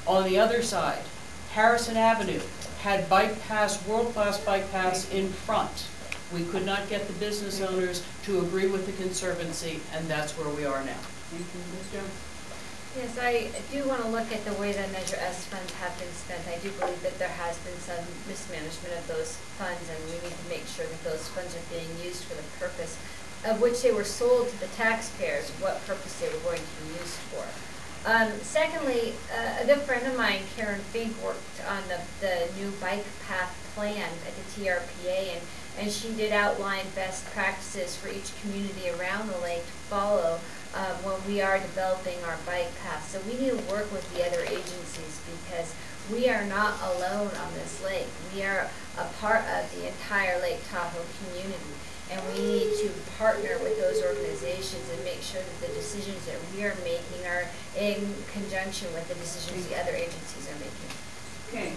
On the other side, Harrison Avenue had bike paths, world-class bike paths in front. We could not get the business owners to agree with the Conservancy, and that's where we are now. Thank you. Ms. Jones? Yes, I do want to look at the way that Measure S funds have been spent. I do believe that there has been some mismanagement of those funds, and we need to make sure that those funds are being used for the purpose of which they were sold to the taxpayers, what purpose they were going to be used for. Secondly, a good friend of mine, Karen Fink, worked on the new bike path plan at the TRPA, and she did outline best practices for each community around the lake to follow when we are developing our bike paths. So we need to work with the other agencies because we are not alone on this lake. We are a part of the entire Lake Tahoe community, and we need to partner with those organizations and make sure that the decisions that we are making are in conjunction with the decisions the other agencies are making. Okay,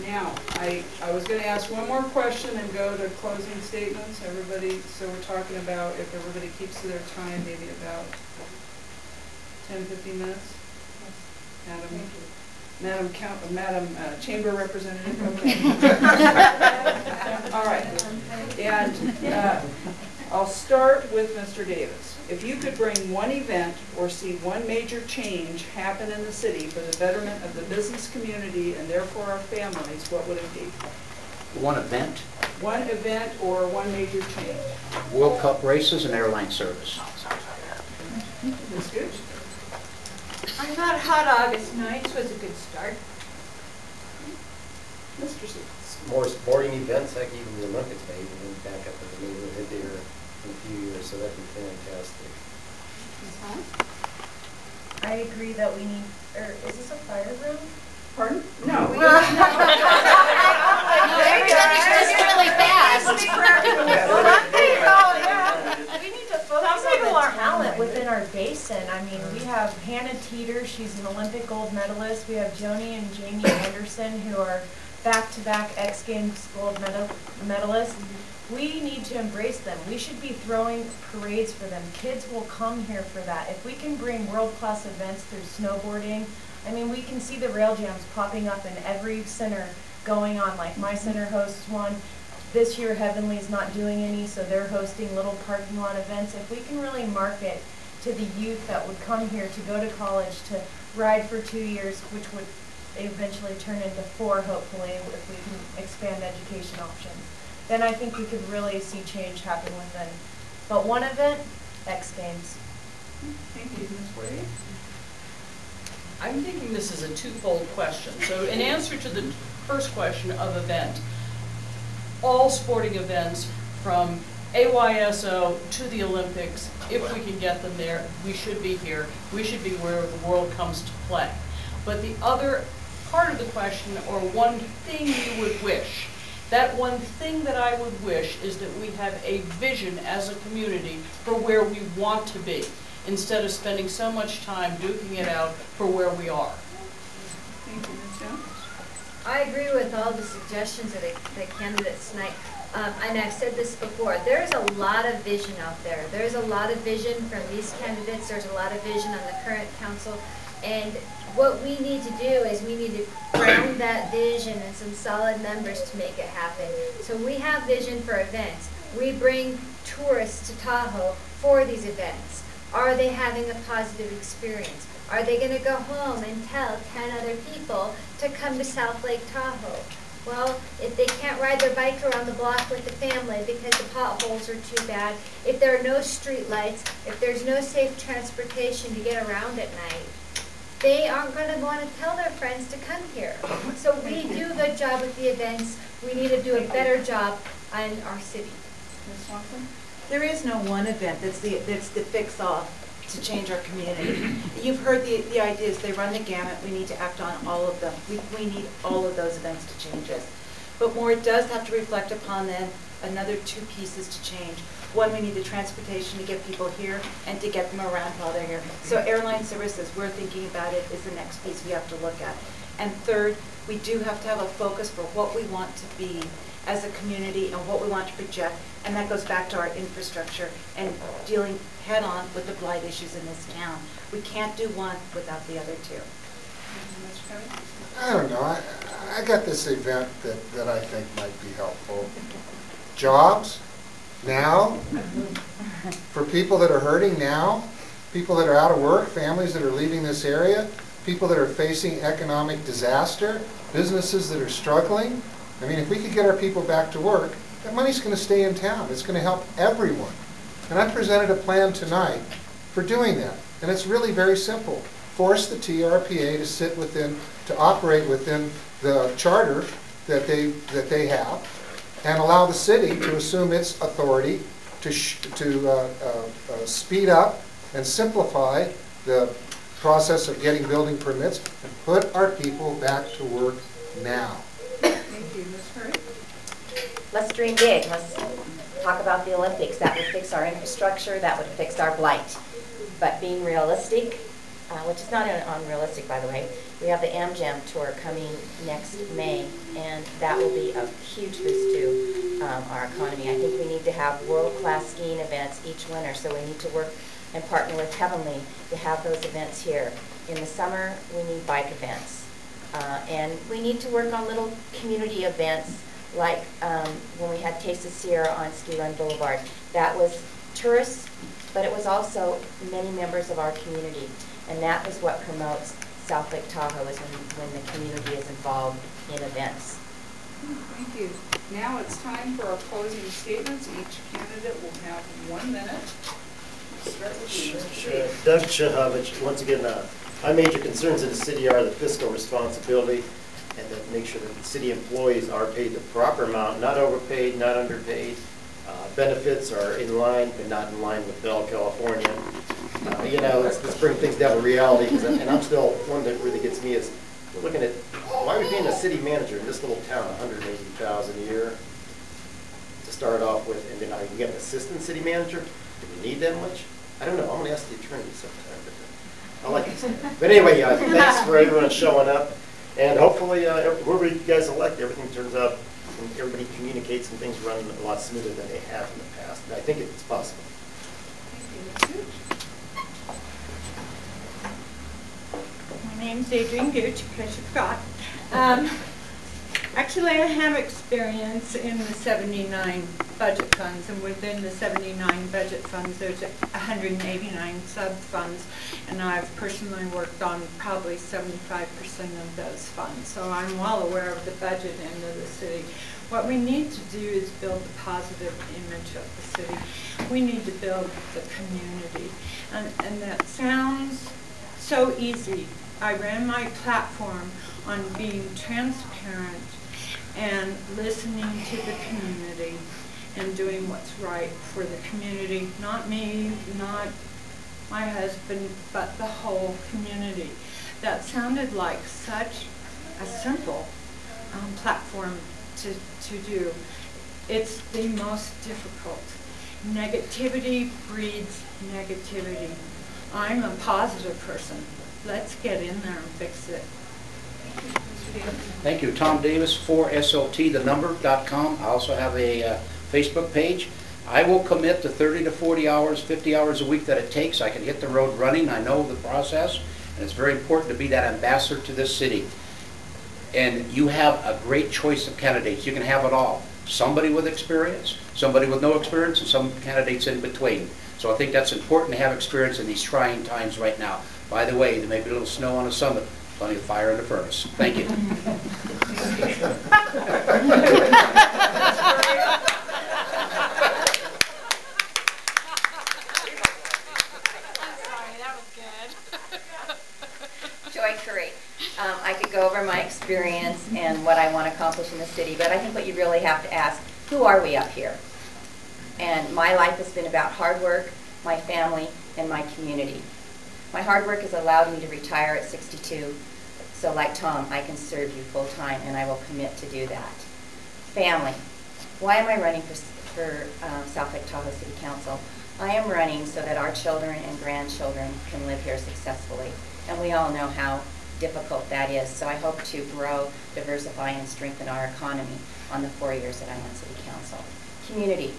now I was going to ask one more question and go to closing statements. Everybody, so we're talking about, if everybody keeps to their time, maybe about 10-15 minutes. Madam Chamber Representative. Okay. All right. And I'll start with Mr. Davis. If you could bring one event or see one major change happen in the city for the betterment of the business community and therefore our families, what would it be? One event? One event or one major change. World Cup races and airline service. Ms. Gooch? I thought hot August nights was a good start. Mr. C. More sporting events, like even the Olympics maybe, and then back up in the neighborhood there in a few years, so that'd be fantastic. I agree that we need, or is this a fire room? Pardon? No. Everybody's just really fast. We need to focus on the talent within our basin. I mean, we have Hannah Teeter, she's an Olympic gold medalist. We have Joni and Jamie Anderson, who are back-to-back X Games gold medalists. We need to embrace them. We should be throwing parades for them. Kids will come here for that. If we can bring world-class events through snowboarding, I mean, we can see the rail jams popping up in every center going on. Like my center hosts one. This year, Heavenly's not doing any, so they're hosting little parking lot events. If we can really market to the youth that would come here to go to college, to ride for 2 years, which would eventually turn into 4, hopefully, if we can expand education options, then I think we could really see change happen within. But one event, X Games. Thank you, Ms. Wade. I'm thinking this is a twofold question. So in answer to the first question of event, all sporting events from AYSO to the Olympics, if we can get them there, we should be here. We should be where the world comes to play. But the other part of the question, or one thing you would wish, that one thing that I would wish is that we have a vision as a community for where we want to be, instead of spending so much time duking it out for where we are. Thank you, Ms. Jones. I agree with all the suggestions of the candidates tonight. And I've said this before, there's a lot of vision out there. There's a lot of vision from these candidates. There's a lot of vision on the current council. And what we need to do is we need to ground that vision in some solid numbers to make it happen. So we have vision for events. We bring tourists to Tahoe for these events. Are they having a positive experience? Are they going to go home and tell 10 other people to come to South Lake Tahoe? Well, if they can't ride their bike around the block with the family because the potholes are too bad, if there are no street lights, if there's no safe transportation to get around at night, they aren't going to want to tell their friends to come here. So we do a good job with the events. We need to do a better job on our city. Ms. Swanson? There is no one event that's the fix-all to change our community. You've heard the ideas. They run the gamut. We need to act on all of them. We need all of those events to change us. But more does have to reflect upon then another 2 pieces to change. One, we need the transportation to get people here and to get them around while they're here. So airline services, we're thinking about it, is the next piece we have to look at. And third, we do have to have a focus for what we want to be as a community and what we want to project. And that goes back to our infrastructure and dealing head-on with the blight issues in this town. We can't do one without the other 2. I don't know. I got this event that I think might be helpful. Jobs now for people that are hurting now, people that are out of work, families that are leaving this area, people that are facing economic disaster, businesses that are struggling. I mean, if we could get our people back to work, that money's going to stay in town. It's going to help everyone. And I presented a plan tonight for doing that. And it's really very simple. Force the TRPA to sit within, to operate within the charter that they have, and allow the city to assume its authority to speed up and simplify the process of getting building permits and put our people back to work now. Thank you, Ms. Hurd. Let's dream big. Let's talk about the Olympics. That would fix our infrastructure. That would fix our blight. But being realistic, which is not unrealistic, by the way, we have the AmJam tour coming next May, and that will be a huge boost to our economy. I think we need to have world-class skiing events each winter, so we need to work and partner with Heavenly to have those events here. In the summer, we need bike events. And we need to work on little community events like when we had Taste of Sierra on Ski Run Boulevard. That was tourists, but it was also many members of our community. And that was what promotes South Lake Tahoe, is when the community is involved in events. Thank you. Now it's time for our closing statements. Each candidate will have 1 minute. Start with you, Mr. Sure. Doug Shahovich, once again, my major concerns in the city are the fiscal responsibility and that make sure that the city employees are paid the proper amount, not overpaid, not underpaid. Benefits are in line, but not in line with Bell, California. You know, let's bring things down to reality. And I'm still, one that really gets me is, we're looking at, why are we paying a city manager in this little town $180,000 a year to start off with, and then I can get an assistant city manager? Do we need that much? I don't know. I'm going to ask the attorney sometime. But I like it. But anyway, thanks for everyone showing up. And hopefully, whoever you guys elect, everything turns out, and everybody communicates and things run a lot smoother than they have in the past. And I think it's possible. Thank you, Ms. My name's Adrienne Gooch, in case you forgot. Actually, I have experience in the 79 budget funds, and within the 79 budget funds, there's 189 sub-funds, and I've personally worked on probably 75% of those funds, so I'm well aware of the budget end of the city. What we need to do is build a positive image of the city. We need to build the community, and that sounds so easy. I ran my platform on being transparent and listening to the community and doing what's right for the community, not me, not my husband, but the whole community. That sounded like such a simple platform to do. It's the most difficult. Negativity breeds negativity. I'm a positive person. Let's get in there and fix it. Thank you. Tom Davis, 4SLT, I also have a Facebook page. I will commit to 30 to 40 hours, 50 hours a week that it takes. I can hit the road running. I know the process, and it's very important to be that ambassador to this city. And you have a great choice of candidates. You can have it all. Somebody with experience, somebody with no experience, and some candidates in between. So I think that's important to have experience in these trying times right now. By the way, there may be a little snow on the summit, plenty of fire in the furnace. Thank you. Joy Curry. I could go over my experience and what I want to accomplish in the city, but I think what you really have to ask, who are we up here? And my life has been about hard work, my family, and my community. My hard work has allowed me to retire at 62, so like Tom, I can serve you full time, and I will commit to do that. Family. Why am I running for South Lake Tahoe City Council? I am running so that our children and grandchildren can live here successfully, and we all know how difficult that is, so I hope to grow, diversify, and strengthen our economy on the 4 years that I'm on City Council. Community.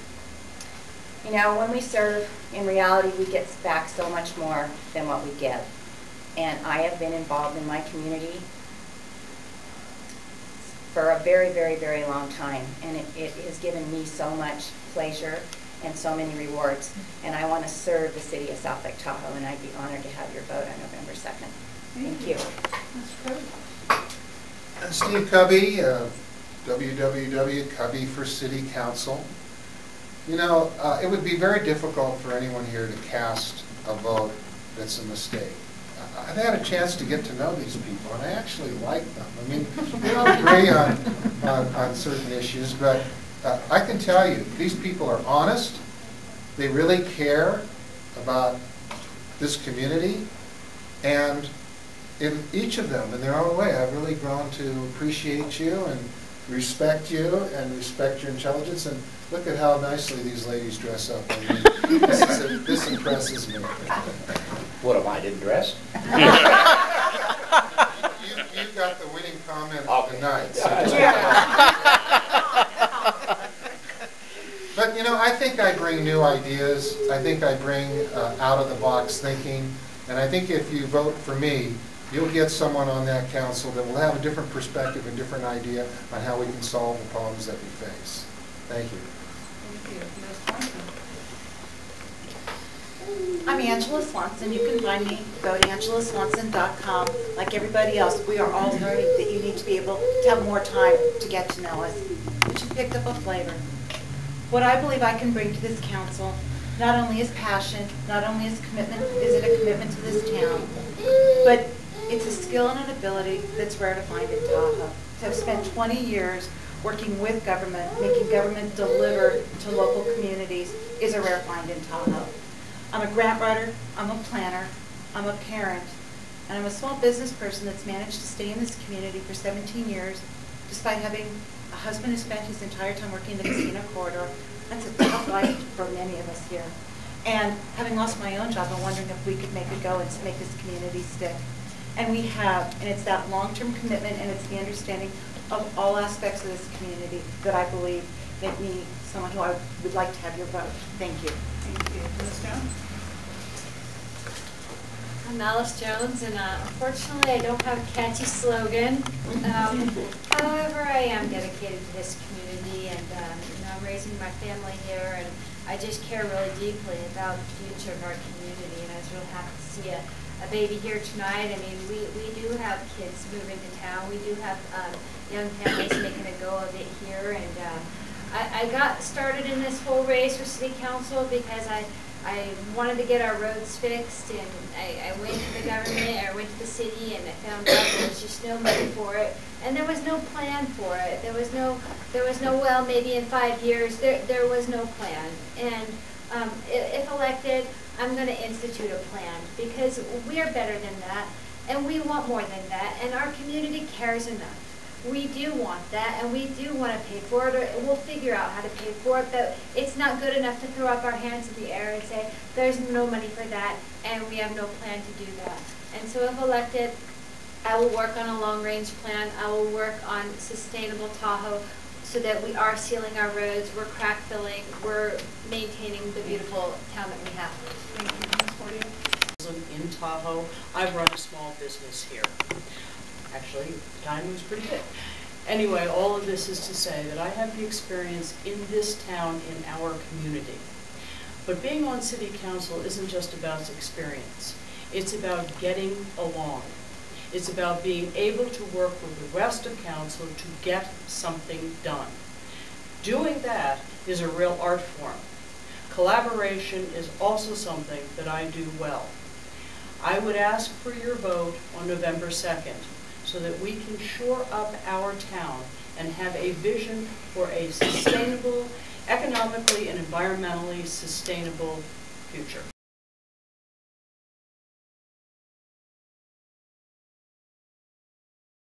You know, when we serve, in reality, we get back so much more than what we give. And I have been involved in my community for a very, very, very long time, and it has given me so much pleasure and so many rewards. And I want to serve the city of South Lake Tahoe, and I'd be honored to have your vote on November 2nd. Thank you. Steve Cubby, www.Cubby for City Council. You know, it would be very difficult for anyone here to cast a vote that's a mistake. I've had a chance to get to know these people, and I actually like them. I mean, we don't agree on certain issues, but I can tell you, these people are honest. They really care about this community, and in each of them, in their own way, I've really grown to appreciate you and respect you and respect your intelligence. And look at how nicely these ladies dress up. I mean, this impresses me. What if I didn't dress? You got the winning comment of the night. So but you know, I think I bring new ideas. I think I bring out-of-the-box thinking. And I think if you vote for me, you'll get someone on that council that will have a different perspective and different idea on how we can solve the problems that we face. Thank you. Thank you. Ms. Thompson. I'm Angela Swanson. You can find me. Go to angelaswanson.com. Like everybody else, we are all learning that you need to be able to have more time to get to know us. But you picked up a flavor. What I believe I can bring to this council not only is passion, not only is commitment, is it a commitment to this town, but it's a skill and an ability that's rare to find in Tahoe. To have spent 20 years working with government, making government deliver to local communities is a rare find in Tahoe. I'm a grant writer, I'm a planner, I'm a parent, and I'm a small business person that's managed to stay in this community for 17 years, despite having a husband who spent his entire time working in the casino corridor. That's a tough life for many of us here. And having lost my own job, I'm wondering if we could make a go and make this community stick. And we have, and it's that long-term commitment and it's the understanding of all aspects of this community that I believe make me someone who I would like to have your vote. Thank you. Thank you. Ms. Jones? I'm Alice Jones, and unfortunately I don't have a catchy slogan. However, I am dedicated to this community, and you know, I'm raising my family here, and I just care really deeply about the future of our community, and I was really happy to see a baby here tonight. I mean, we do have kids moving to town. We do have young families making a go of it here, and I got started in this whole race for city council because I wanted to get our roads fixed, and I went to the government, I went to the city, and I found out there was just no money for it, and there was no plan for it. There was no well, maybe in 5 years, there was no plan. And if elected, I'm going to institute a plan, because we are better than that, and we want more than that, and our community cares enough. We do want that, and we do want to pay for it, or we'll figure out how to pay for it, but it's not good enough to throw up our hands in the air and say, there's no money for that, and we have no plan to do that. And so if elected, I will work on a long-range plan. I will work on sustainable Tahoe so that we are sealing our roads, we're crack filling, we're maintaining the beautiful town that we have. Thank you. Ms. Fortier? In Tahoe, I've run a small business here. Actually, the time was pretty good. Anyway, all of this is to say that I have the experience in this town, in our community. But being on city council isn't just about experience. It's about getting along. It's about being able to work with the rest of council to get something done. Doing that is a real art form. Collaboration is also something that I do well. I would ask for your vote on November 2nd. So that we can shore up our town and have a vision for a sustainable, economically and environmentally sustainable future.